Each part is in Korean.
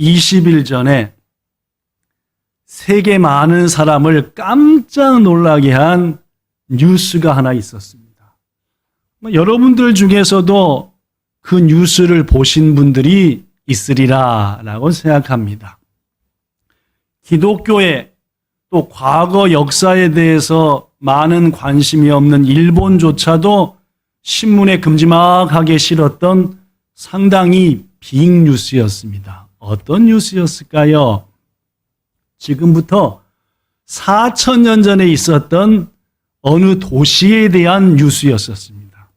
20일 전에 세계 많은 사람을 깜짝 놀라게 한 뉴스가 하나 있었습니다. 여러분들 중에서도 그 뉴스를 보신 분들이 있으리라라고 생각합니다. 기독교에 또 과거 역사에 대해서 많은 관심이 없는 일본조차도 신문에 큼지막하게 실었던 상당히 빅 뉴스였습니다. 어떤 뉴스였을까요? 지금부터 4,000년 전에 있었던 어느 도시에 대한 뉴스였었습니다.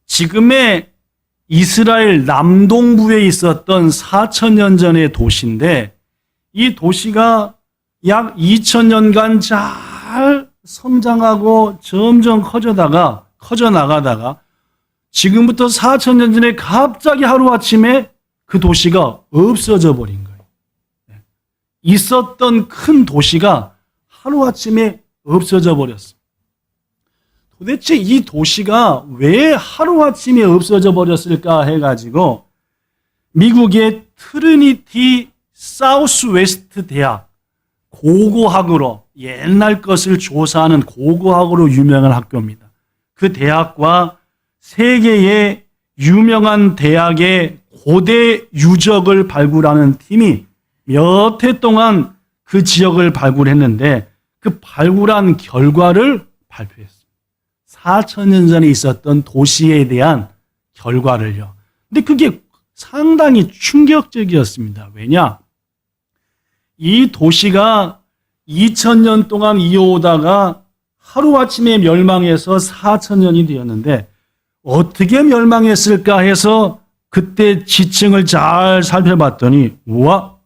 지금의 이스라엘 남동부에 있었던 4,000년 전의 도시인데 이 도시가 약 2,000년간 잘 성장하고 점점 커져나가다가 지금부터 4,000년 전에 갑자기 하루아침에 그 도시가 없어져 버린 거예요. 있었던 큰 도시가 하루아침에 없어져 버렸어요. 도대체 이 도시가 왜 하루아침에 없어져 버렸을까 해가지고 미국의 트리니티 사우스웨스트 대학, 고고학으로 옛날 것을 조사하는 고고학으로 유명한 학교입니다. 그 대학과 세계의 유명한 대학의 고대 유적을 발굴하는 팀이 몇 해 동안 그 지역을 발굴했는데 그 발굴한 결과를 발표했습니다. 4,000년 전에 있었던 도시에 대한 결과를요. 근데 그게 상당히 충격적이었습니다. 왜냐? 이 도시가 2,000년 동안 이어오다가 하루아침에 멸망해서 4,000년이 되었는데 어떻게 멸망했을까 해서 그때 지층을 잘 살펴봤더니 우와,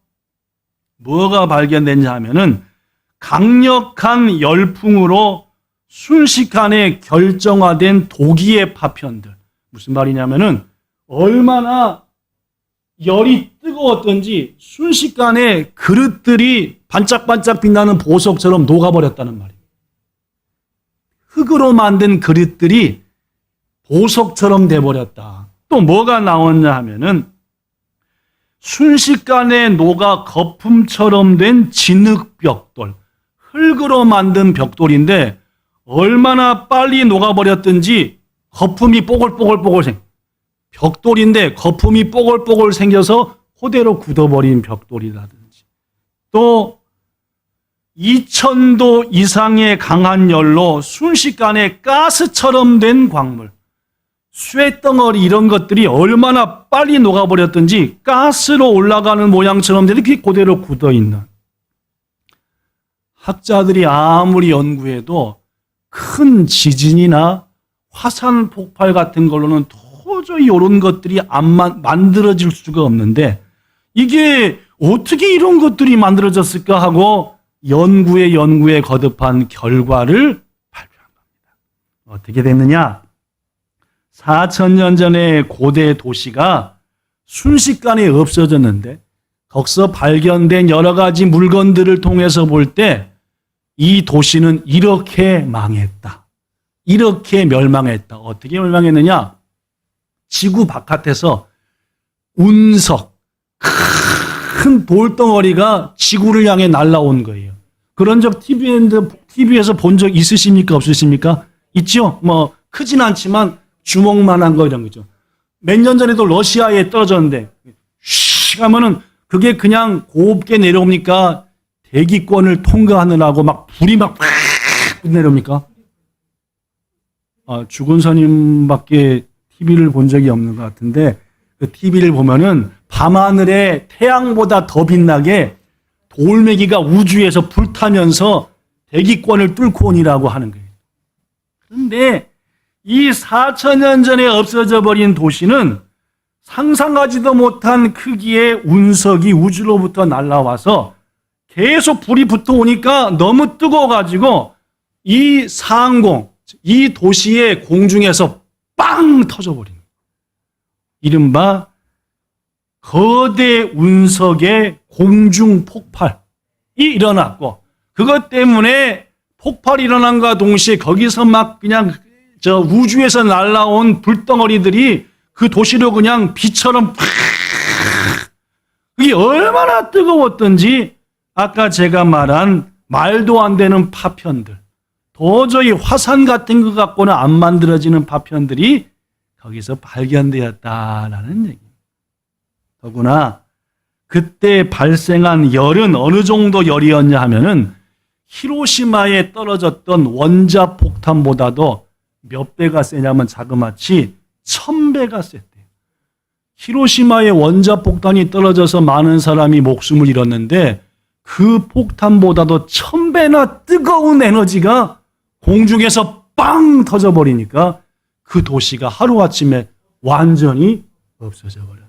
뭐가 발견됐냐 하면은 강력한 열풍으로 순식간에 결정화된 도기의 파편들. 무슨 말이냐면은 얼마나 열이 뜨거웠던지 순식간에 그릇들이 반짝반짝 빛나는 보석처럼 녹아버렸다는 말이에요. 흙으로 만든 그릇들이 보석처럼 돼버렸다. 또 뭐가 나왔냐 하면은 순식간에 녹아 거품처럼 된 진흙벽돌, 흙으로 만든 벽돌인데 얼마나 빨리 녹아버렸든지 거품이 뽀글뽀글 벽돌인데 거품이 뽀글뽀글 생겨서 그대로 굳어버린 벽돌이라든지 또 2,000도 이상의 강한 열로 순식간에 가스처럼 된 광물, 쇠덩어리 이런 것들이 얼마나 빨리 녹아버렸든지 가스로 올라가는 모양처럼 이렇게 그대로 굳어있는, 학자들이 아무리 연구해도 큰 지진이나 화산 폭발 같은 걸로는 도저히 이런 것들이 만들어질 수가 없는데 이게 어떻게 이런 것들이 만들어졌을까 하고 연구에 거듭한 결과를 발표한 겁니다. 어떻게 됐느냐? 4,000년 전의 고대 도시가 순식간에 없어졌는데 거기서 발견된 여러 가지 물건들을 통해서 볼 때 이 도시는 이렇게 망했다. 이렇게 멸망했다. 어떻게 멸망했느냐? 지구 바깥에서 운석, 큰 돌덩어리가 지구를 향해 날아온 거예요. 그런 적 TV에서 본 적 있으십니까? 없으십니까? 있죠? 뭐 크진 않지만 주먹만한 거 이런 거죠. 몇 년 전에도 러시아에 떨어졌는데 슉 하면은 그게 그냥 곱게 내려옵니까? 대기권을 통과하느라고 막 불이 막 내려옵니까? 죽은 스님밖에 TV를 본 적이 없는 것 같은데 그 TV를 보면은 밤하늘에 태양보다 더 빛나게 돌멩이가 우주에서 불타면서 대기권을 뚫고 오니라고 하는 거예요. 그런데 이 4,000년 전에 없어져 버린 도시는 상상하지도 못한 크기의 운석이 우주로부터 날아와서 계속 불이 붙어오니까 너무 뜨거워가지고 이 상공, 이 도시의 공중에서 빵 터져버린 거예요. 이른바 거대 운석의 공중 폭발이 일어났고 그것 때문에 폭발이 일어난과 동시에 거기서 막 그냥 우주에서 날아온 불덩어리들이 그 도시로 그냥 비처럼 팍 그게 얼마나 뜨거웠던지 아까 제가 말한 말도 안 되는 파편들, 도저히 화산 같은 것 갖고는 안 만들어지는 파편들이 거기서 발견되었다라는 얘기입니다. 더구나 그때 발생한 열은 어느 정도 열이었냐 하면은 히로시마에 떨어졌던 원자폭탄보다도 몇 배가 세냐면 자그마치 1000배가 셌대요. 히로시마에 원자폭탄이 떨어져서 많은 사람이 목숨을 잃었는데 그 폭탄보다도 1000배나 뜨거운 에너지가 공중에서 빵 터져버리니까 그 도시가 하루아침에 완전히 없어져 버렸다.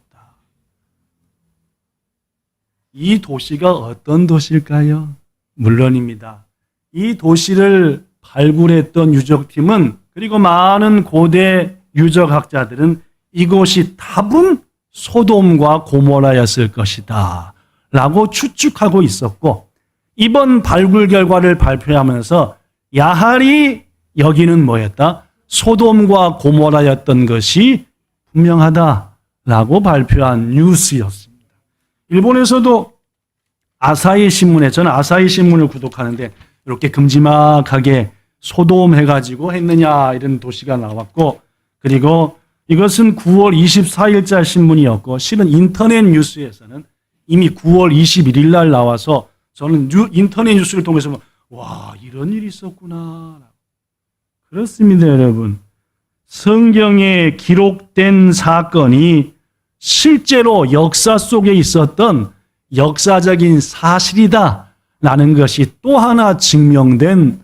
이 도시가 어떤 도시일까요? 물론입니다. 이 도시를 발굴했던 유적팀은 그리고 많은 고대 유적학자들은 이곳이 답은 소돔과 고모라였을 것이다 라고 추측하고 있었고, 이번 발굴 결과를 발표하면서 야하리 여기는 뭐였다? 소돔과 고모라였던 것이 분명하다라고 발표한 뉴스였습니다. 일본에서도 아사히 신문에, 저는 아사히 신문을 구독하는데 이렇게 큼지막하게 소돔 해가지고 했느냐 이런 도시가 나왔고, 그리고 이것은 9월 24일자 신문이었고 실은 인터넷 뉴스에서는 이미 9월 21일 날 나와서 저는 인터넷 뉴스를 통해서 와, 이런 일이 있었구나. 그렇습니다, 여러분. 성경에 기록된 사건이 실제로 역사 속에 있었던 역사적인 사실이다라는 것이 또 하나 증명된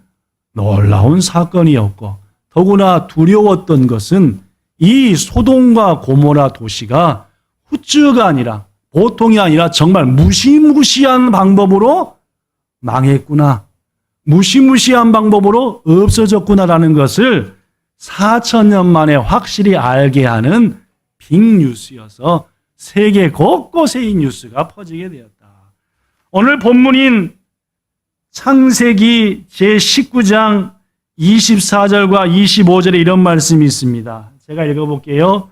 놀라운 사건이었고, 더구나 두려웠던 것은 이 소돔과 고모라 도시가 후츠가 아니라, 보통이 아니라 정말 무시무시한 방법으로 망했구나, 무시무시한 방법으로 없어졌구나라는 것을 4000년 만에 확실히 알게 하는 빅뉴스여서 세계 곳곳에 이 뉴스가 퍼지게 되었다. 오늘 본문인 창세기 제19장 24절과 25절에 이런 말씀이 있습니다. 제가 읽어볼게요.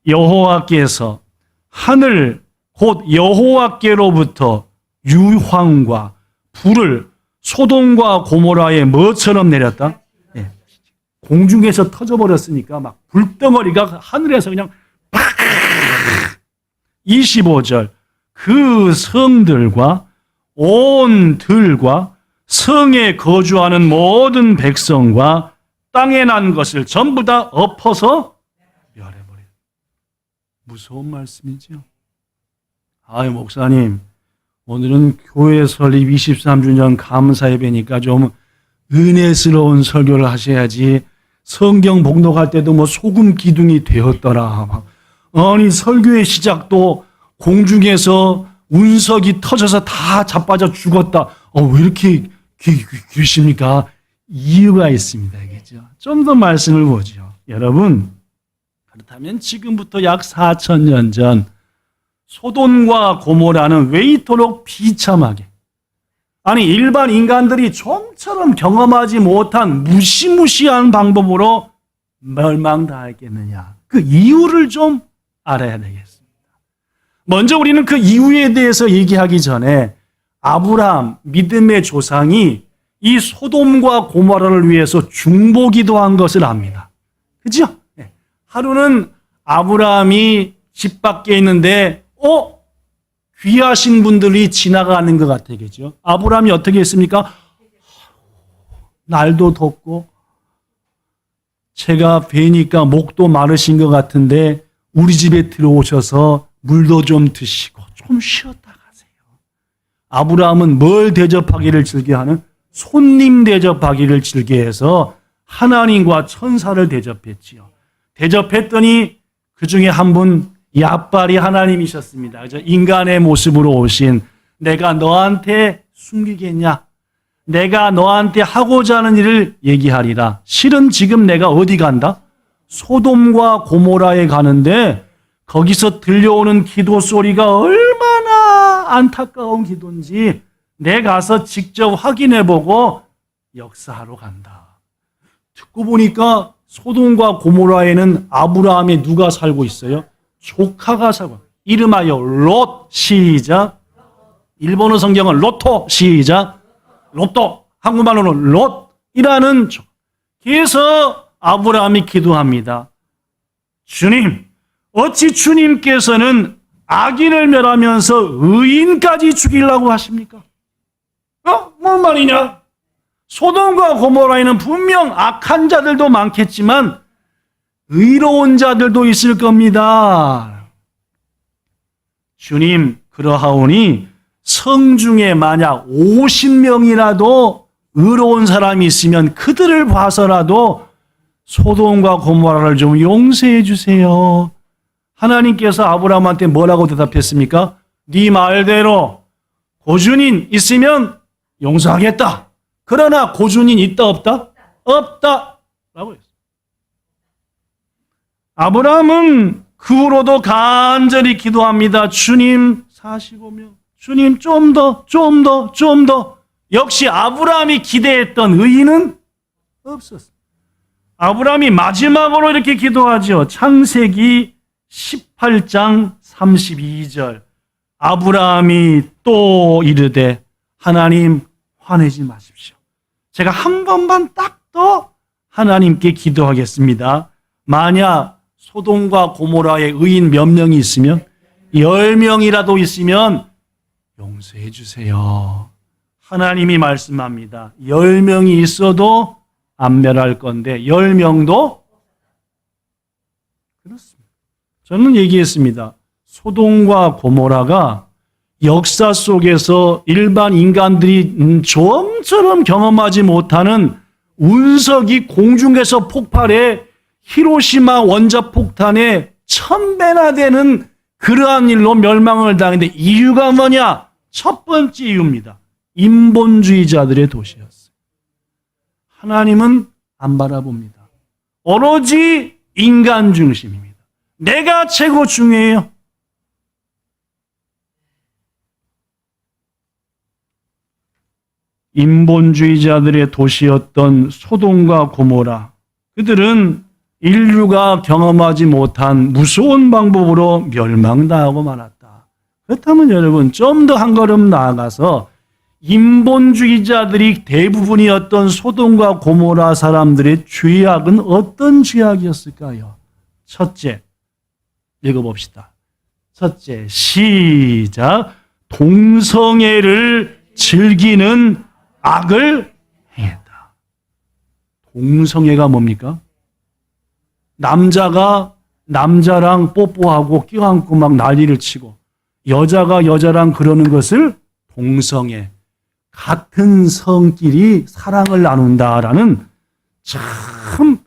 여호와께서 하늘 곧 여호와께로부터 유황과 불을 소돔과 고모라에 뭐처럼 내렸다? 네. 공중에서 터져버렸으니까 막 불덩어리가 하늘에서 그냥 팍! 25절 그 성들과 온 들과 성에 거주하는 모든 백성과 땅에 난 것을 전부 다 엎어서 멸해버려. 무서운 말씀이죠. 아유, 목사님, 오늘은 교회 설립 23주년 감사 예배니까 좀 은혜스러운 설교를 하셔야지. 성경 복독할 때도 뭐 소금 기둥이 되었더라. 아니, 설교의 시작도 공중에서 운석이 터져서 다 자빠져 죽었다. 왜 이렇게 그러십니까? 이유가 있습니다. 그죠? 좀 더 말씀을 보죠. 여러분, 그렇다면 지금부터 약 4000년 전 소돔과 고모라는 왜 이토록 비참하게, 아니 일반 인간들이 좀처럼 경험하지 못한 무시무시한 방법으로 멸망당했겠느냐. 그 이유를 좀 알아야 되겠습니다. 먼저 우리는 그 이유에 대해서 얘기하기 전에 아브라함 믿음의 조상이 이 소돔과 고모라를 위해서 중보기도한 것을 압니다. 그죠? 하루는 아브라함이 집 밖에 있는데 귀하신 분들이 지나가는 것 같아겠죠. 아브라함이 어떻게 했습니까? 날도 덥고 제가 뵈니까 목도 마르신 것 같은데 우리 집에 들어오셔서 물도 좀 드시고 좀 쉬었다 가세요. 아브라함은 뭘 대접하기를 즐겨하는? 손님 대접하기를 즐겨해서 하나님과 천사를 대접했지요. 대접했더니 그 중에 한 분 야발이 하나님이셨습니다. 그죠? 인간의 모습으로 오신, 내가 너한테 숨기겠냐? 내가 너한테 하고자 하는 일을 얘기하리라. 실은 지금 내가 어디 간다? 소돔과 고모라에 가는데 거기서 들려오는 기도 소리가 얼마나 안타까운 기도인지 내 가서 직접 확인해보고 역사하러 간다. 듣고 보니까 소돔과 고모라에는 아브라함의 누가 살고 있어요? 조카가 살고, 이름하여 롯. 시작. 일본어 성경은 로또. 시작. 로또. 한국말로는 롯이라는. 그래서 아브라함이 기도합니다. 주님, 어찌 주님께서는 악인을 멸하면서 의인까지 죽이려고 하십니까? 뭔 말이냐? 소돔과 고모라에는 분명 악한 자들도 많겠지만 의로운 자들도 있을 겁니다. 주님, 그러하오니 성중에 만약 50명이라도 의로운 사람이 있으면 그들을 봐서라도 소돔과 고모라를 좀 용서해 주세요. 하나님께서 아브라함한테 뭐라고 대답했습니까? 네 말대로 고준인 있으면 용서하겠다. 그러나 고준인 있다 없다? 없다. 라고 했어요. 아브라함은 그 후로도 간절히 기도합니다. 주님 45명. 주님 좀 더. 역시 아브라함이 기대했던 의인은 없었어요. 아브라함이 마지막으로 이렇게 기도하죠. 창세기 18장 32절. 아브라함이 또 이르되 하나님 화내지 마십시오. 제가 한 번만 딱 더 하나님께 기도하겠습니다. 만약 소돔과 고모라의 의인 몇 명이 있으면 10명이라도 있으면 용서해 주세요. 하나님이 말씀합니다. 10명이 있어도 안 멸할 건데 10명도 그렇습니다. 저는 얘기했습니다. 소돔과 고모라가 역사 속에서 일반 인간들이 좀처럼 경험하지 못하는 운석이 공중에서 폭발해 히로시마 원자폭탄에 1000배나 되는 그러한 일로 멸망을 당했는데 이유가 뭐냐? 첫 번째 이유입니다. 인본주의자들의 도시였어요. 하나님은 안 바라봅니다. 오로지 인간 중심입니다. 내가 최고 중요해요. 인본주의자들의 도시였던 소돔과 고모라. 그들은 인류가 경험하지 못한 무서운 방법으로 멸망당하고 말았다. 그렇다면 여러분 좀 더 한 걸음 나아가서 인본주의자들이 대부분이었던 소돔과 고모라 사람들의 죄악은 어떤 죄악이었을까요? 첫째, 읽어봅시다. 첫째, 시작. 동성애를 즐기는 악을 행했다. 동성애가 뭡니까? 남자가 남자랑 뽀뽀하고 껴안고 막 난리를 치고 여자가 여자랑 그러는 것을 동성애, 같은 성끼리 사랑을 나눈다라는 참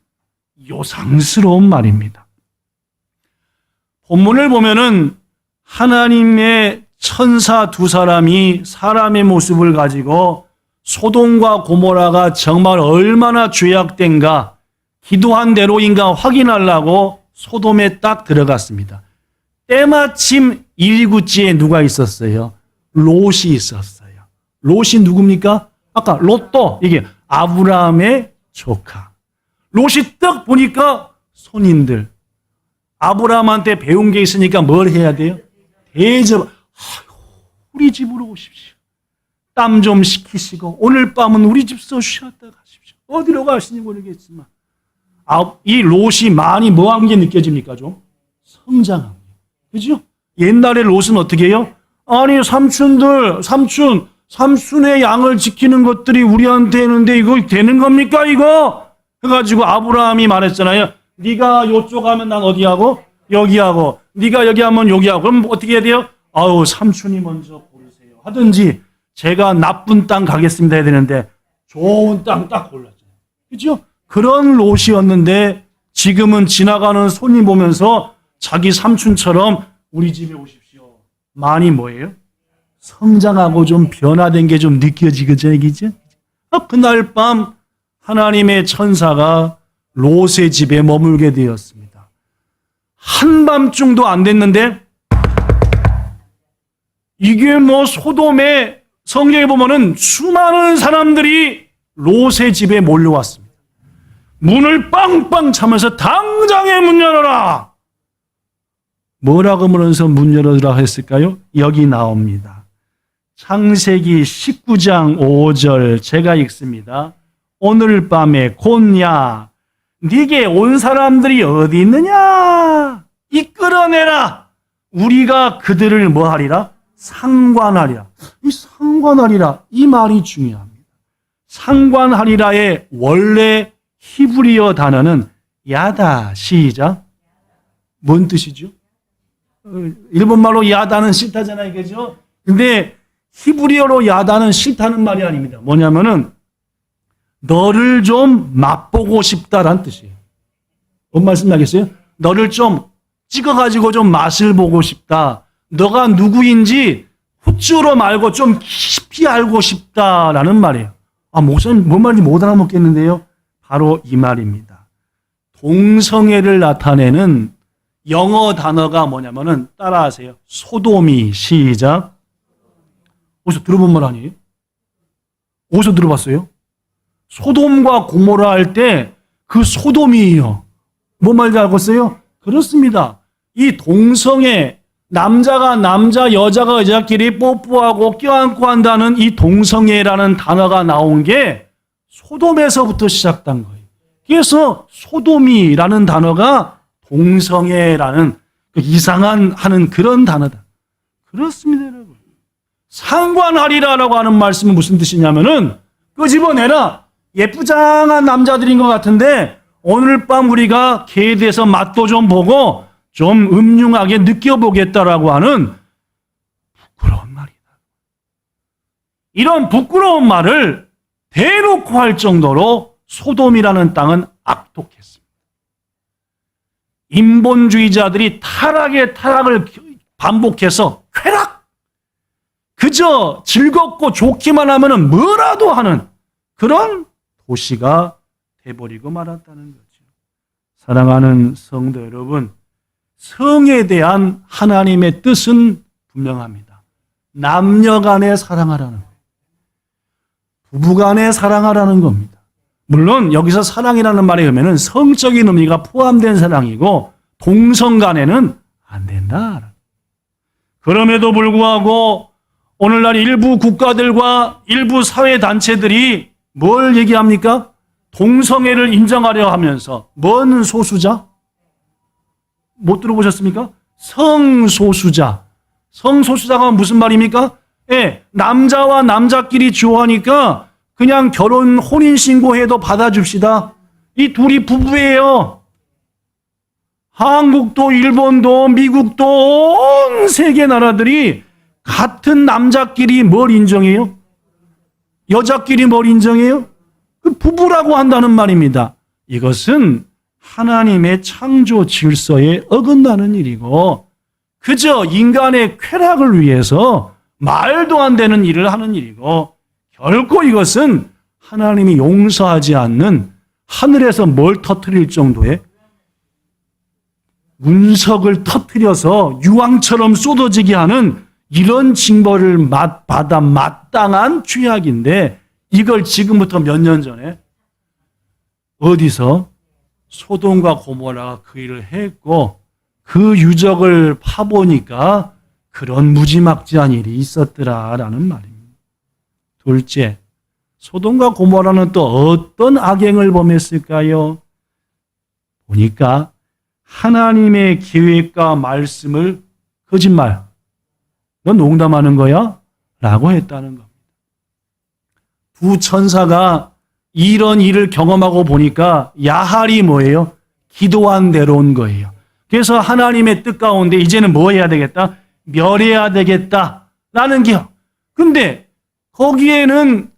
요상스러운 말입니다. 본문을 보면은 하나님의 천사 두 사람이 사람의 모습을 가지고 소돔과 고모라가 정말 얼마나 죄악된가 기도한 대로인가 확인하려고 소돔에 딱 들어갔습니다. 때마침 일구지에 누가 있었어요? 롯이 있었어요. 롯이 누굽니까? 아까 롯도 이게 아브라함의 조카. 롯이 딱 보니까 손님들. 아브라함한테 배운 게 있으니까 뭘 해야 돼요? 대접. 우리 집으로 오십시오. 땀 좀 식히시고 오늘 밤은 우리 집서 쉬었다 가십시오. 어디로 가시는지 모르겠지만 이 롯이 많이 뭐한 게 느껴집니까? 좀 성장한 게. 그죠? 옛날에 롯은 어떻게 해요? 아니 삼촌의 양을 지키는 것들이 우리한테 있는데 이거 되는 겁니까 이거? 해가지고 아브라함이 말했잖아요. 네가 요쪽 하면 난 어디 하고? 여기 하고. 네가 여기 하면 여기 하고. 그럼 어떻게 해야 돼요? 아우 삼촌이 먼저 고르세요. 하든지 제가 나쁜 땅 가겠습니다 해야 되는데 좋은 땅 딱 골랐잖아요. 그죠? 그런 롯이었는데 지금은 지나가는 손님 보면서 자기 삼촌처럼 우리 집에 오십시오. 많이 뭐예요? 성장하고 좀 변화된 게 좀 느껴지겠죠, 이기죠? 그날 밤 하나님의 천사가 롯의 집에 머물게 되었습니다. 한밤중도 안 됐는데 이게 뭐 소돔에 성경에 보면은 수많은 사람들이 롯의 집에 몰려왔습니다. 문을 빵빵 차면서 당장에 문 열어라. 뭐라고 하면서 문 열어라 했을까요? 여기 나옵니다. 창세기 19장 5절 제가 읽습니다. 오늘 밤에 곧야 네게 온 사람들이 어디 있느냐? 이끌어내라. 우리가 그들을 뭐 하리라? 상관하리라. 이 상관하리라 이 말이 중요합니다. 상관하리라의 원래 히브리어 단어는 야다. 시작. 뭔 뜻이죠? 일본말로 야다는 싫다잖아요. 그죠? 근데 히브리어로 야다는 싫다는 말이 아닙니다. 뭐냐면은 너를 좀 맛보고 싶다라는 뜻이에요. 뭔 말씀 나겠어요? 너를 좀 찍어가지고 좀 맛을 보고 싶다. 너가 누구인지 후추로 말고 좀 깊이 알고 싶다라는 말이에요. 아, 목사님 뭔 말인지 못 알아먹겠는데요. 바로 이 말입니다. 동성애를 나타내는 영어 단어가 뭐냐면은 따라하세요. 소돔이. 시작. 어디서 들어본 말 아니에요? 어디서 들어봤어요? 소돔과 고모라 할 때 그 소돔이에요. 뭔 말인지 알겠어요? 그렇습니다. 이 동성애, 남자가 남자, 여자가 여자끼리 뽀뽀하고 껴안고 한다는 이 동성애라는 단어가 나온 게 소돔에서부터 시작된 거예요. 그래서 소돔이라는 단어가 동성애라는 그 이상한 하는 그런 단어다. 그렇습니다, 여러분. 상관하리라라고 하는 말씀은 무슨 뜻이냐면은 끄집어내라. 예쁘장한 남자들인 것 같은데 오늘 밤 우리가 걔에 대해서 맛도 좀 보고 좀 음흉하게 느껴보겠다라고 하는 부끄러운 말이다. 이런 부끄러운 말을 대놓고 할 정도로 소돔이라는 땅은 악독했습니다. 인본주의자들이 타락의 타락을 반복해서 쾌락! 그저 즐겁고 좋기만 하면 뭐라도 하는 그런 도시가 돼버리고 말았다는 거죠. 사랑하는 성도 여러분, 성에 대한 하나님의 뜻은 분명합니다. 남녀 간에 사랑하라는 거예요. 부부 간에 사랑하라는 겁니다. 물론 여기서 사랑이라는 말에 의미는 성적인 의미가 포함된 사랑이고 동성 간에는 안 된다. 그럼에도 불구하고 오늘날 일부 국가들과 일부 사회단체들이 뭘 얘기합니까? 동성애를 인정하려 하면서 뭔 소수자? 못 들어보셨습니까? 성소수자. 성소수자가 무슨 말입니까? 예, 남자와 남자끼리 좋아하니까 그냥 결혼 혼인신고해도 받아줍시다. 이 둘이 부부예요. 한국도 일본도 미국도 온 세계 나라들이 같은 남자끼리 뭘 인정해요? 여자끼리 뭘 인정해요? 그 부부라고 한다는 말입니다. 이것은 하나님의 창조 질서에 어긋나는 일이고 그저 인간의 쾌락을 위해서 말도 안 되는 일을 하는 일이고 결코 이것은 하나님이 용서하지 않는 하늘에서 뭘 터뜨릴 정도의 운석을 터뜨려서 유황처럼 쏟아지게 하는 이런 징벌을 받아 마땅한 죄악인데 이걸 지금부터 몇 년 전에 어디서 소돔과 고모라가 그 일을 했고 그 유적을 파보니까 그런 무지막지한 일이 있었더라라는 말입니다. 둘째, 소돔과 고모라는 또 어떤 악행을 범했을까요? 보니까 하나님의 계획과 말씀을 거짓말, 너 농담하는 거야? 라고 했다는 겁니다. 두 천사가 이런 일을 경험하고 보니까 야할이 뭐예요? 기도한 대로 온 거예요. 그래서 하나님의 뜻 가운데 이제는 뭐 해야 되겠다? 멸해야 되겠다라는 게. 근데 거기에는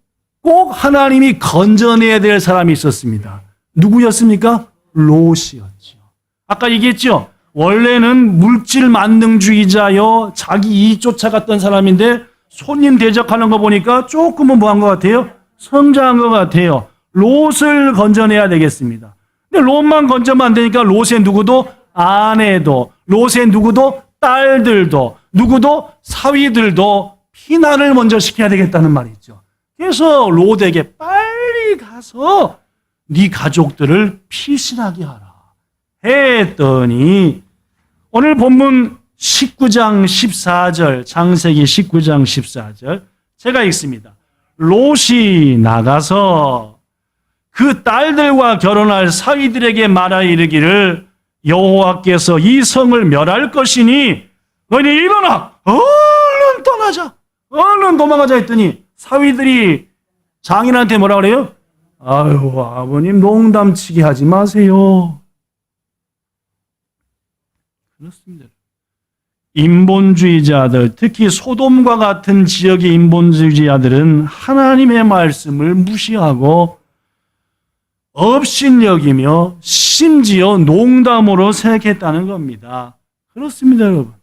꼭 하나님이 건져내야 될 사람이 있었습니다. 누구였습니까? 롯이었죠. 아까 얘기했죠? 원래는 물질 만능주의자요, 자기 이익 쫓아갔던 사람인데 손님 대접하는 거 보니까 조금은 뭐 한 것 같아요? 성장한 것 같아요. 롯을 건져내야 되겠습니다. 근데 롯만 건져면 안 되니까 롯의 누구도 아내도, 롯의 누구도 딸들도, 누구도 사위들도 피난을 먼저 시켜야 되겠다는 말이 있죠. 그래서 롯에게 빨리 가서 네 가족들을 피신하게 하라 했더니 오늘 본문 19장 14절, 창세기 19장 14절 제가 읽습니다. 롯이 나가서 그 딸들과 결혼할 사위들에게 말하여 이르기를 여호와께서 이 성을 멸할 것이니 너희는 일어나 얼른 떠나자, 얼른 도망가자 했더니 사위들이 장인한테 뭐라 그래요? 아유, 아버님 농담치게 하지 마세요. 그렇습니다. 인본주의자들, 특히 소돔과 같은 지역의 인본주의자들은 하나님의 말씀을 무시하고 업신여기며 심지어 농담으로 생각했다는 겁니다. 그렇습니다, 여러분.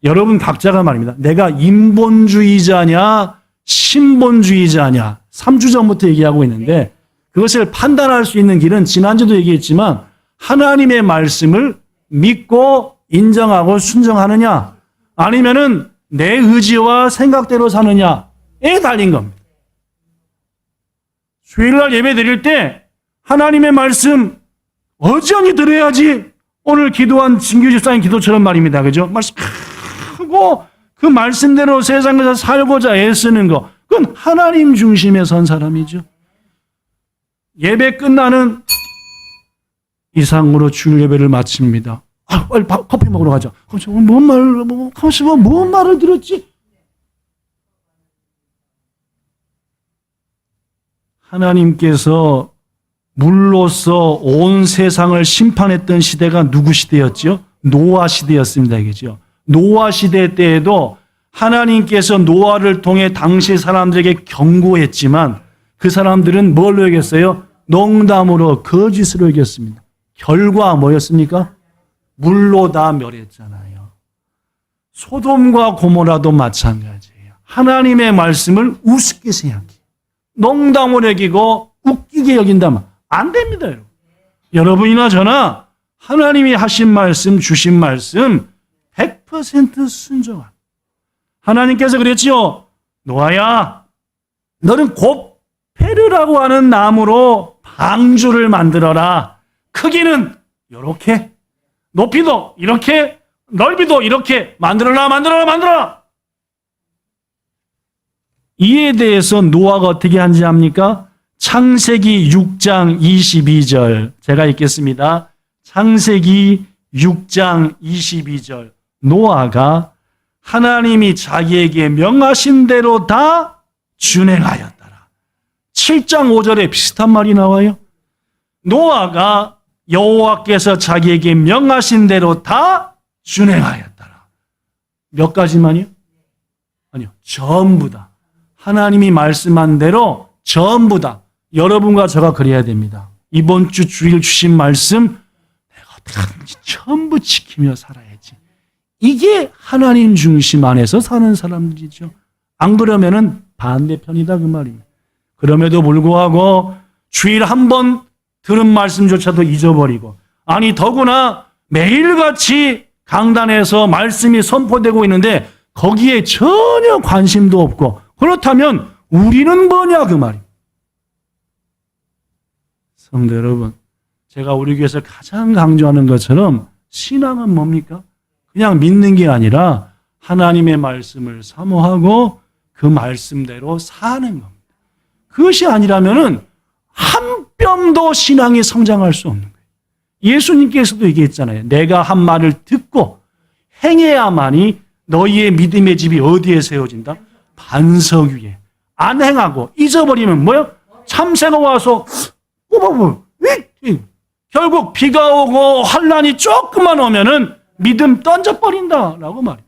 여러분 각자가 말입니다. 내가 인본주의자냐 신본주의자냐 3주 전부터 얘기하고 있는데 그것을 판단할 수 있는 길은 지난주도 얘기했지만 하나님의 말씀을 믿고 인정하고 순종하느냐 아니면은 내 의지와 생각대로 사느냐에 달린 겁니다. 주일날 예배 드릴 때 하나님의 말씀 어지간히 들어야지. 오늘 기도한 진규 집사님 기도처럼 말입니다. 그죠? 말씀 하고 그 말씀대로 세상에서 살고자 애쓰는 거 그건 하나님 중심에 선 사람이죠. 예배 끝나는 이상으로 주일 예배를 마칩니다. 빨리 커피 먹으러 가자. 뭔 말을 들었지? 하나님께서 물로써 온 세상을 심판했던 시대가 누구 시대였죠? 노아 시대였습니다. 이거죠. 노아 시대 때에도 하나님께서 노아를 통해 당시 사람들에게 경고했지만 그 사람들은 뭘로 여겼어요? 농담으로 거짓으로 여겼습니다. 결과 뭐였습니까? 물로 다 멸했잖아요. 소돔과 고모라도 마찬가지예요. 하나님의 말씀을 우습게 생각해. 농담으로 여기고 웃기게 여긴다면 안 됩니다. 여러분. 여러분이나 저나 하나님이 하신 말씀, 주신 말씀 100% 순종한. 하나님께서 그랬지요. 노아야, 너는 곱페르라고 하는 나무로 방주를 만들어라. 크기는 이렇게, 높이도 이렇게, 넓이도 이렇게 만들어라. 이에 대해서 노아가 어떻게 한지 압니까? 창세기 6장 22절 제가 읽겠습니다. 창세기 6장 22절 노아가 하나님이 자기에게 명하신 대로 다 준행하였더라. 7장 5절에 비슷한 말이 나와요. 노아가 여호와께서 자기에게 명하신 대로 다 준행하였더라. 몇 가지만요? 아니요. 전부 다. 하나님이 말씀한 대로 전부 다. 여러분과 저가 그래야 됩니다. 이번 주 주일 주신 말씀 내가 어떻게 하든지 전부 지키며 살아야지. 이게 하나님 중심 안에서 사는 사람들이죠. 안 그러면은 반대편이다 그 말입니다. 그럼에도 불구하고 주일 한 번 들은 말씀조차도 잊어버리고 아니 더구나 매일같이 강단에서 말씀이 선포되고 있는데 거기에 전혀 관심도 없고 그렇다면 우리는 뭐냐 그 말입니다. 성도 여러분, 제가 우리 교회에서 가장 강조하는 것처럼 신앙은 뭡니까? 그냥 믿는 게 아니라 하나님의 말씀을 사모하고 그 말씀대로 사는 겁니다. 그것이 아니라면은 한 뼘도 신앙이 성장할 수 없는 거예요. 예수님께서도 얘기했잖아요. 내가 한 말을 듣고 행해야만이 너희의 믿음의 집이 어디에 세워진다? 반석 위에. 안 행하고 잊어버리면 뭐요? 참새가 와서 결국 비가 오고 환란이 조금만 오면은 믿음 던져버린다라고 말이에요.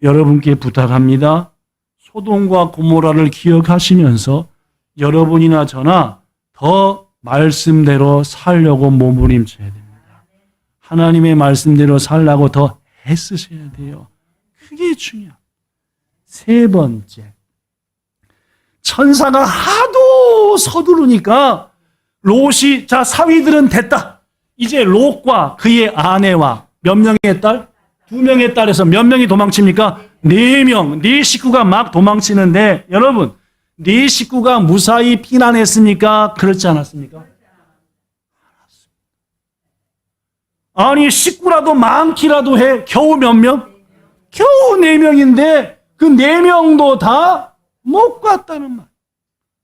여러분께 부탁합니다. 소돔과 고모라를 기억하시면서 여러분이나 저나 더 말씀대로 살려고 몸부림쳐야 됩니다. 하나님의 말씀대로 살라고 더 애쓰셔야 돼요. 그게 중요합니다. 세 번째, 천사가 하도 서두르니까 롯이 자 사위들은 됐다. 이제 롯과 그의 아내와 몇 명의 딸? 2명의 딸에서 몇 명이 도망칩니까? 4명, 네 식구가 막 도망치는데 여러분 네 식구가 무사히 피난했습니까? 그렇지 않았습니까? 아니 식구라도 많기라도 해. 겨우 몇 명? 겨우 4명인데 그 4명도 다 못 갔다는 말.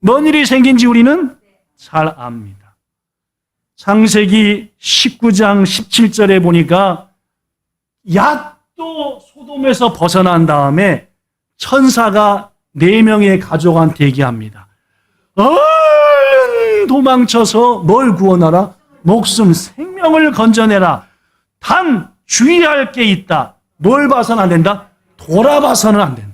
뭔 일이 생긴지 우리는 잘 압니다. 창세기 19장 17절에 보니까 야또 소돔에서 벗어난 다음에 천사가 4명의 가족한테 얘기합니다. 얼른 도망쳐서 뭘 구원하라? 목숨, 생명을 건져내라. 단 주의할 게 있다. 뭘 봐서는 안 된다? 돌아봐서는 안 된다.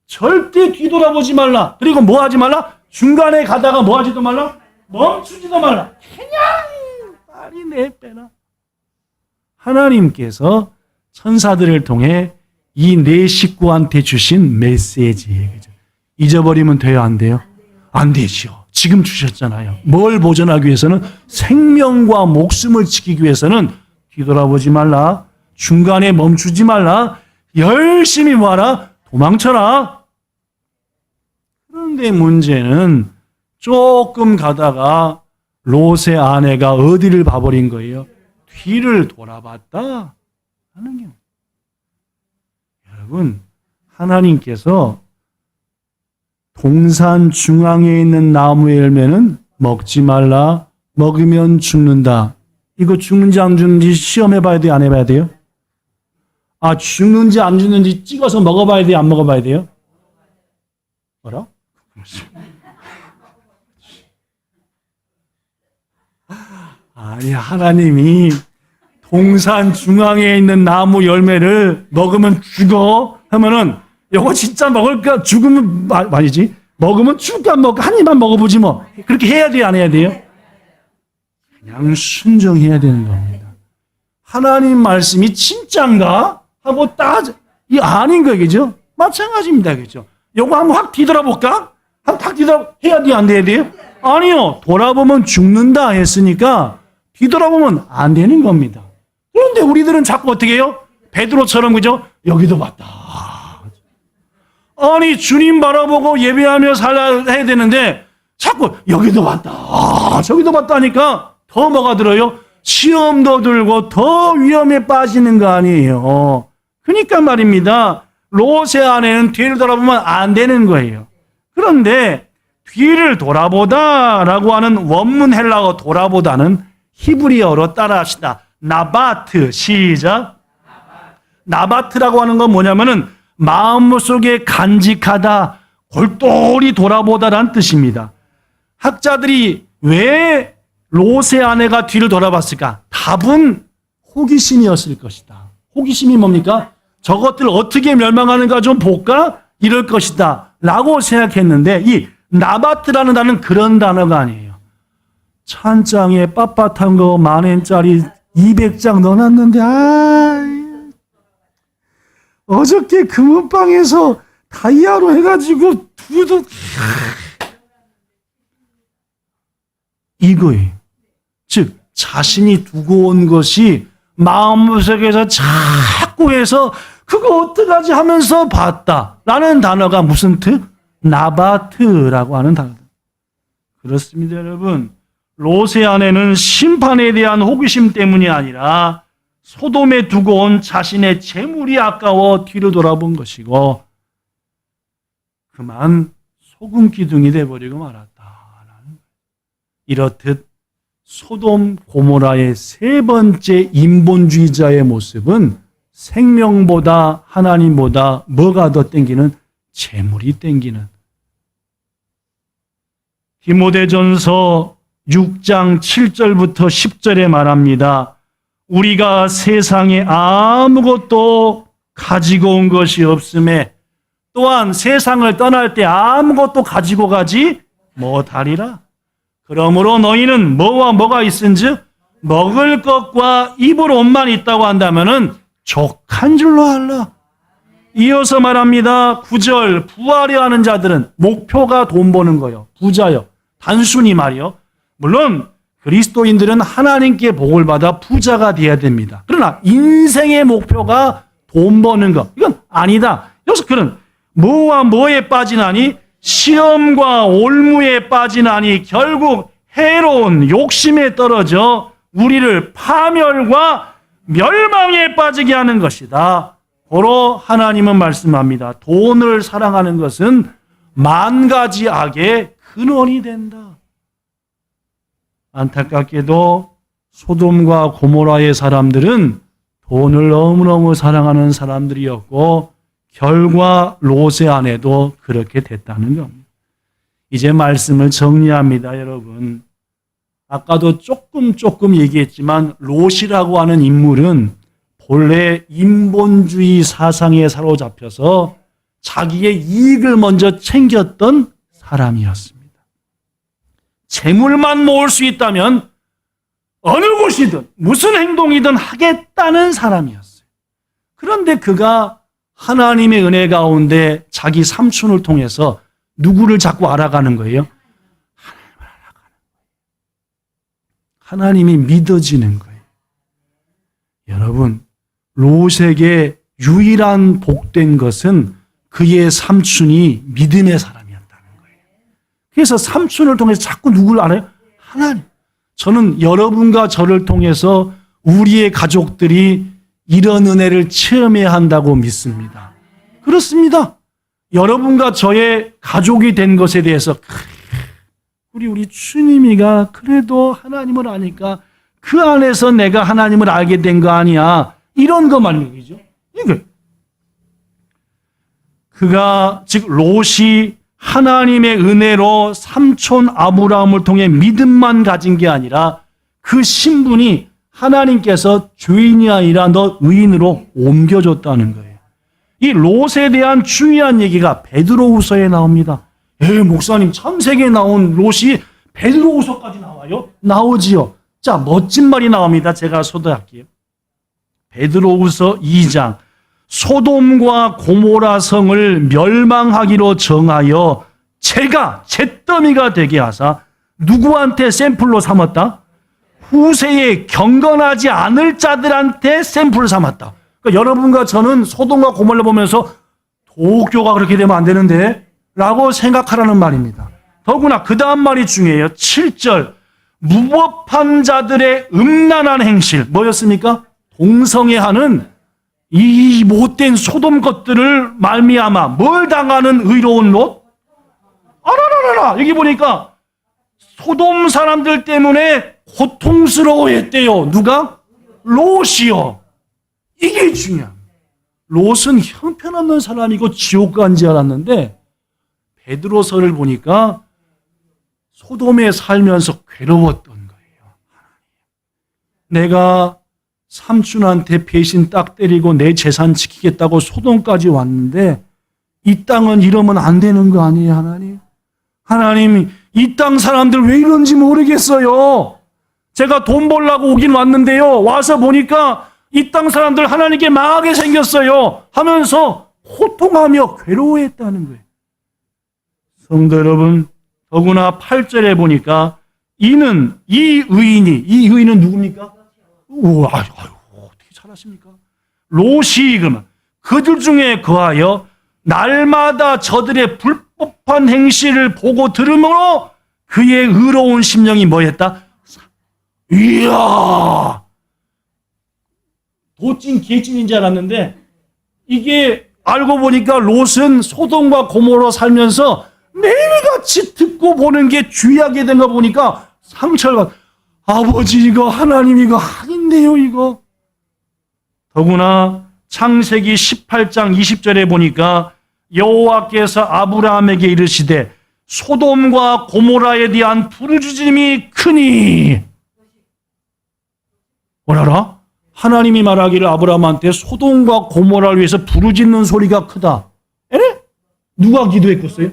절대 뒤돌아보지 말라. 그리고 뭐 하지 말라? 중간에 가다가 뭐 하지도 말라? 멈추지도 말라. 그냥 빨리 내빼라. 하나님께서 천사들을 통해 이 4식구한테 주신 메시지예요. 잊어버리면 돼요? 안 돼요? 안 되죠. 지금 주셨잖아요. 뭘 보존하기 위해서는? 생명과 목숨을 지키기 위해서는 뒤돌아보지 말라. 중간에 멈추지 말라. 열심히 뭐하라? 도망쳐라. 그런데 문제는 조금 가다가 롯의 아내가 어디를 봐버린 거예요? 뒤를 돌아봤다 하는 게. 여러분, 하나님께서 동산 중앙에 있는 나무의 열매는 먹지 말라. 먹으면 죽는다. 이거 죽는지 안 죽는지 시험해 봐야 돼요? 안 해봐야 돼요? 아, 죽는지 안 죽는지 찍어서 먹어봐야 돼요? 안 먹어봐야 돼요? 뭐라? 아니, 하나님이 동산 중앙에 있는 나무 열매를 먹으면 죽어 하면은 이거 진짜 먹을까? 죽으면 아니지. 먹으면 죽을까 안 먹을까? 한 입만 먹어보지 뭐. 그렇게 해야 돼요? 안 해야 돼요? 그냥 순종해야 되는 겁니다. 하나님 말씀이 진짠가? 하고 이 아닌 거겠죠? 마찬가지입니다. 그죠? 요거 한번 확 뒤돌아볼까? 확 해야 돼요? 안 돼야 돼요? 아니요. 돌아보면 죽는다 했으니까 뒤돌아보면 안 되는 겁니다. 그런데 우리들은 자꾸 어떻게 해요? 베드로처럼 그죠? 여기도 봤다. 아니 주님 바라보고 예배하며 살아야 되는데 자꾸 여기도 봤다. 저기도 봤다니까 더 뭐가 들어요? 시험도 들고 더 위험에 빠지는 거 아니에요. 그러니까 말입니다. 롯의 아내는 뒤를 돌아보면 안 되는 거예요. 그런데 뒤를 돌아보다라고 하는 원문 헬라어 돌아보다는 히브리어로 따라하시다. 나바트. 시작. 나바트라고 하는 건 뭐냐면은 마음속에 간직하다, 골똘히 돌아보다라는 뜻입니다. 학자들이 왜 롯의 아내가 뒤를 돌아봤을까? 답은 호기심이었을 것이다. 호기심이 뭡니까? 저것들 어떻게 멸망하는가 좀 볼까? 이럴 것이다 라고 생각했는데 이 나바트라는 단어는 그런 단어가 아니에요. 찬장에 빳빳한 거 10,000원짜리 200장 넣어놨는데 어저께 금은방에서 다이아로 해가지고 이거예요. 즉 자신이 두고 온 것이 마음속에서 자꾸 해서 그거 어떡하지 하면서 봤다라는 단어가 무슨 트? 나바트라고 하는 단어다. 그렇습니다, 여러분. 롯의 아내는 심판에 대한 호기심 때문이 아니라 소돔에 두고 온 자신의 재물이 아까워 뒤로 돌아본 것이고 그만 소금 기둥이 돼버리고 말았다. 이렇듯 소돔 고모라의 3번째 인본주의자의 모습은 생명보다 하나님보다 뭐가 더 땡기는? 재물이 땡기는. 디모데전서 6장 7절부터 10절에 말합니다. 우리가 세상에 아무것도 가지고 온 것이 없음에 또한 세상을 떠날 때 아무것도 가지고 가지 못하리라. 그러므로 너희는 뭐와 뭐가 있은즉 먹을 것과 입을 옷만 있다고 한다면은 족한 줄로 알라. 이어서 말합니다. 9절 부하려 하는 자들은 목표가 돈 버는 거요. 부자요. 단순히 말이요. 물론 그리스도인들은 하나님께 복을 받아 부자가 되어야 됩니다. 그러나 인생의 목표가 돈 버는 것 이건 아니다. 여기서 그는 뭐와 뭐에 빠지나니 시험과 올무에 빠지나니 결국 해로운 욕심에 떨어져 우리를 파멸과 멸망에 빠지게 하는 것이다. 고로 하나님은 말씀합니다. 돈을 사랑하는 것은 만 가지 악의 근원이 된다. 안타깝게도 소돔과 고모라의 사람들은 돈을 너무너무 사랑하는 사람들이었고 결과 롯의 아내도 그렇게 됐다는 겁니다. 이제 말씀을 정리합니다, 여러분. 아까도 조금 얘기했지만 롯이라고 하는 인물은 본래 인본주의 사상에 사로잡혀서 자기의 이익을 먼저 챙겼던 사람이었습니다. 재물만 모을 수 있다면 어느 곳이든 무슨 행동이든 하겠다는 사람이었어요. 그런데 그가 하나님의 은혜 가운데 자기 삼촌을 통해서 누구를 자꾸 알아가는 거예요? 하나님을 알아가는 거예요. 하나님이 믿어지는 거예요. 여러분, 롯에게 유일한 복된 것은 그의 삼촌이 믿음의 사람이었다는 거예요. 그래서 삼촌을 통해서 자꾸 누구를 알아요? 하나님. 저는 여러분과 저를 통해서 우리의 가족들이 이런 은혜를 체험해야 한다고 믿습니다. 그렇습니다. 여러분과 저의 가족이 된 것에 대해서 우리 추님이가 그래도 하나님을 아니까 그 안에서 내가 하나님을 알게 된 거 아니야. 이런 것만 얘기죠. 이게 그가 즉 롯이 하나님의 은혜로 삼촌 아브라함을 통해 믿음만 가진 게 아니라 그 신분이 하나님께서 죄인이 아니라 너 의인으로 옮겨줬다는 거예요. 이 롯에 대한 중요한 얘기가 베드로후서에 나옵니다. 목사님, 창세기에 나온 롯이 베드로후서까지 나와요? 나오지요. 자, 멋진 말이 나옵니다. 제가 소개할게요. 베드로후서 2장. 소돔과 고모라 성을 멸망하기로 정하여 제가 잿더미가 되게 하사 누구한테 샘플로 삼았다? 후세에 경건하지 않을 자들한테 샘플을 삼았다. 그러니까 여러분과 저는 소돔과 고모라를 보면서 도교가 그렇게 되면 안 되는데 라고 생각하라는 말입니다. 더구나 그 다음 말이 중요해요. 7절. 무법한 자들의 음란한 행실. 뭐였습니까? 동성애하는 이 못된 소돔 것들을 말미암아 뭘 당하는 의로운 롯? 아라라라라. 여기 보니까 소돔 사람들 때문에 고통스러워했대요. 누가? 롯이요. 이게 중요합니다. 롯은 형편없는 사람이고 지옥 간 줄 알았는데 베드로서를 보니까 소돔에 살면서 괴로웠던 거예요. 내가 삼촌한테 배신 딱 때리고 내 재산 지키겠다고 소돔까지 왔는데 이 땅은 이러면 안 되는 거 아니에요, 하나님? 하나님, 이 땅 사람들 왜 이런지 모르겠어요. 제가 돈 벌려고 오긴 왔는데요. 와서 보니까 이 땅 사람들 하나님께 망하게 생겼어요. 하면서 호통하며 괴로워했다는 거예요. 성도 여러분, 더구나 8절에 보니까 이 의인은 누굽니까? 우와, 어떻게 잘하십니까? 롯이 그들 중에 거하여 날마다 저들의 불법한 행실을 보고 들으므로 그의 의로운 심령이 뭐였다? 이야, 도찐 개찐인 줄 알았는데 이게 알고 보니까 롯은 소돔과 고모라 살면서 매일같이 듣고 보는 게 주의하게 된 거 보니까 상처를 받. 아버지, 이거 하나님 이거 아닌데요, 이거. 더구나 창세기 18장 20절에 보니까 여호와께서 아브라함에게 이르시되 소돔과 고모라에 대한 부르짖음이 크니. 뭐라라? 하나님이 말하기를 아브라함한테 소돔과 고모라를 위해서 부르짖는 소리가 크다. 에? 누가 기도했겠어요?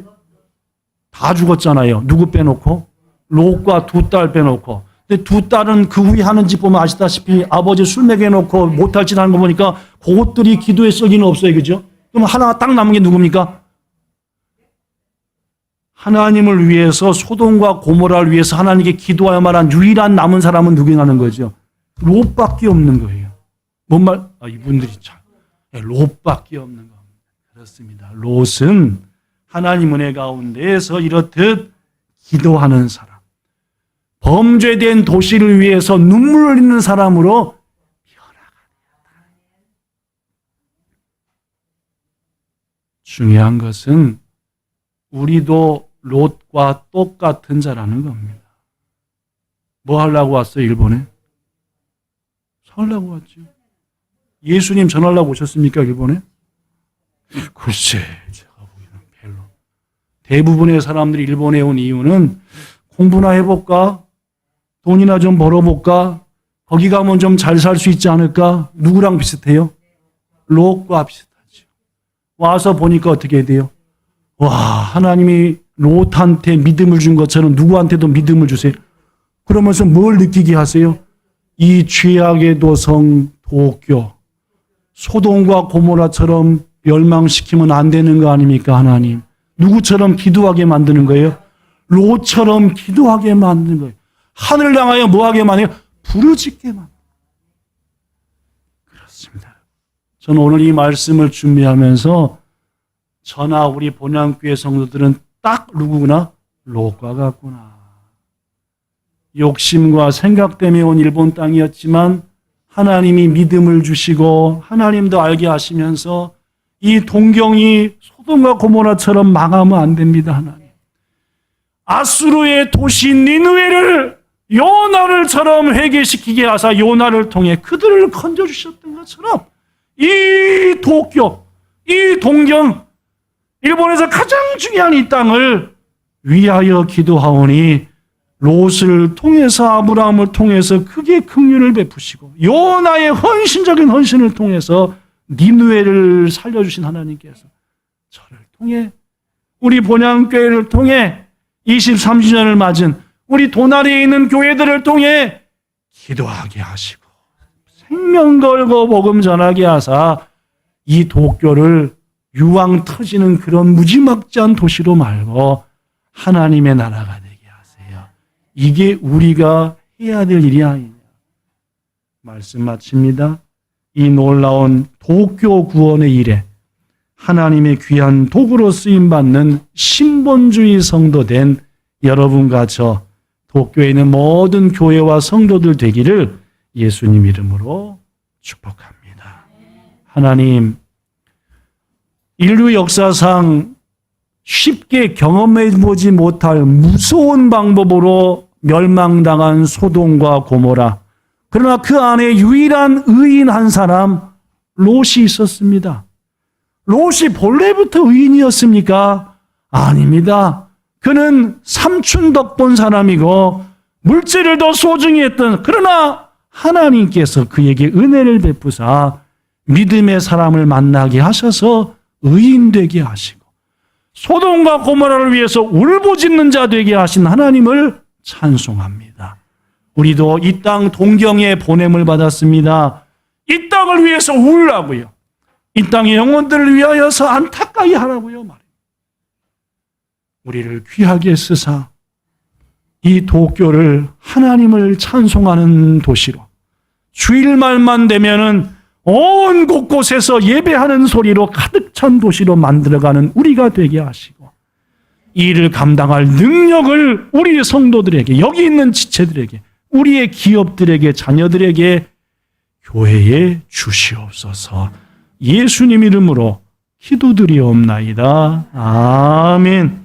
다 죽었잖아요. 누구 빼놓고? 롯과 두 딸 빼놓고. 근데 두 딸은 그 후에 하는 짓 보면 아시다시피 아버지 술 먹여놓고 못할 짓 하는 거 보니까 그것들이 기도에 썩이는 없어요. 그죠? 그럼 하나 딱 남은 게 누굽니까? 하나님을 위해서 소돔과 고모라를 위해서 하나님께 기도할 만한 유일한 남은 사람은 누구냐는 거죠. 롯밖에 없는 거예요. 뭔 말? 이분들이 참. 롯밖에 없는 겁니다. 그렇습니다. 롯은 하나님 은혜 가운데에서 이렇듯 기도하는 사람. 범죄된 도시를 위해서 눈물을 흘리는 사람으로 변화가 중요한 것은 우리도 롯과 똑같은 자라는 겁니다. 뭐 하려고 왔어요, 일본에? 살려고 왔죠. 예수님 전하려고 오셨습니까, 일본에? 글쎄, 제가 보기에는 별로. 대부분의 사람들이 일본에 온 이유는 공부나 해볼까? 돈이나 좀 벌어볼까? 거기 가면 좀 잘 살 수 있지 않을까? 누구랑 비슷해요? 롯과 비슷하죠. 와서 보니까 어떻게 돼요? 와, 하나님이 롯한테 믿음을 준 것처럼 누구한테도 믿음을 주세요. 그러면서 뭘 느끼게 하세요? 이 죄악의 도성 도쿄, 소돔과 고모라처럼 멸망시키면 안 되는 거 아닙니까, 하나님? 누구처럼 기도하게 만드는 거예요? 롯처럼 기도하게 만드는 거예요. 하늘을 향하여 뭐하게 만드는 거예요? 부르짖게 만드는 거예요. 그렇습니다. 저는 오늘 이 말씀을 준비하면서 저나 우리 본향교회 성도들은 딱 누구구나? 롯과 같구나. 욕심과 생각 때문에 온 일본 땅이었지만 하나님이 믿음을 주시고 하나님도 알게 하시면서 이 동경이 소돔과 고모라처럼 망하면 안 됩니다, 하나님. 아수르의 도시 니느웨를 요나를처럼 회개시키게 하사 요나를 통해 그들을 건져주셨던 것처럼 이 도쿄, 이 동경, 일본에서 가장 중요한 이 땅을 위하여 기도하오니 롯을 통해서 아브라함을 통해서 크게 긍휼을 베푸시고 요나의 헌신적인 헌신을 통해서 니느웨를 살려주신 하나님께서 저를 통해 우리 본향교회를 통해 23주년을 맞은 우리 도나리에 있는 교회들을 통해 기도하게 하시고 생명 걸고 복음 전하게 하사 이 도쿄를 유황 터지는 그런 무지막지한 도시로 말고 하나님의 나라가 되게 하세요. 이게 우리가 해야 될 일이 아니냐. 말씀 마칩니다. 이 놀라운 도쿄 구원의 일에 하나님의 귀한 도구로 쓰임받는 신본주의 성도 된 여러분과 저 도쿄에 있는 모든 교회와 성도들 되기를 예수님 이름으로 축복합니다. 하나님, 인류 역사상 쉽게 경험해보지 못할 무서운 방법으로 멸망당한 소돔과 고모라. 그러나 그 안에 유일한 의인 한 사람, 롯이 있었습니다. 롯이 본래부터 의인이었습니까? 아닙니다. 그는 삼춘 덕본 사람이고 물질을 더 소중히 했던, 그러나 하나님께서 그에게 은혜를 베푸사 믿음의 사람을 만나게 하셔서 의인되게 하시고 소돔과 고모라를 위해서 울부짖는 자 되게 하신 하나님을 찬송합니다. 우리도 이 땅 동경에 보냄을 받았습니다. 이 땅을 위해서 울라고요. 이 땅의 영혼들을 위하여서 안타까이 하라고요. 말입니다. 우리를 귀하게 쓰사 이 도쿄를 하나님을 찬송하는 도시로, 주일말만 되면은 온 곳곳에서 예배하는 소리로 가득 찬 도시로 만들어가는 우리가 되게 하시고, 이 일을 감당할 능력을 우리 성도들에게, 여기 있는 지체들에게, 우리의 기업들에게, 자녀들에게, 교회에 주시옵소서. 예수님 이름으로 기도드리옵나이다. 아멘.